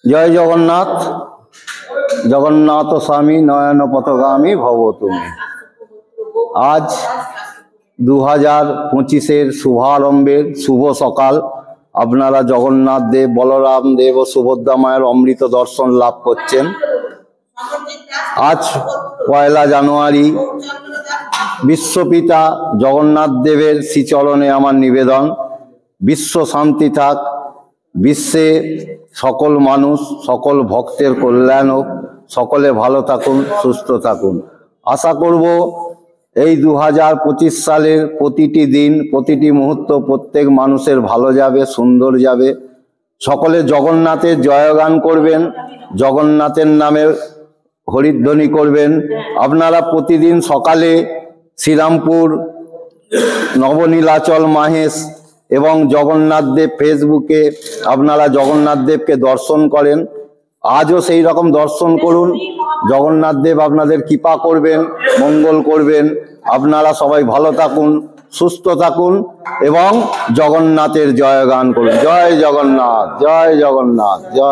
জয় জগন্নাথ। জগন্নাথ স্বামী নয়ন পথগামী ভব তুমি। আজ 2025-এর শুভারম্ভের শুভ সকাল। আপনারা জগন্নাথ দেব, বলরাম দেব ও সুভদ্রা মায়ের অমৃত দর্শন লাভ করছেন। আজ 1 জানুয়ারি। বিশ্বপিতা জগন্নাথ দেবের শ্রীচরণে আমার নিবেদন, বিশ্ব শান্তি থাক, বিশ্বে সকল মানুষ, সকল ভক্তের কল্যাণ হোক, সকলে ভালো থাকুন, সুস্থ থাকুন। আশা করব এই 2025 সালের প্রতিটি দিন, প্রতিটি মুহূর্ত প্রত্যেক মানুষের ভালো যাবে, সুন্দর যাবে। সকলে জগন্নাথের জয়গান করবেন, জগন্নাথের নামে হরিধ্বনি করবেন। আপনারা প্রতিদিন সকালে শ্রীরামপুর, নবনীলাচল মাহেশ এবং জগন্নাথ দেব ফেসবুকে আপনারা জগন্নাথ দেবকে দর্শন করেন। আজও সেই রকম দর্শন করুন। জগন্নাথ দেব আপনাদের কৃপা করবেন, মঙ্গল করবেন। আপনারা সবাই ভালো থাকুন, সুস্থ থাকুন এবং জগন্নাথের জয়গান করুন। জয় জগন্নাথ, জয় জগন্নাথ, জয়।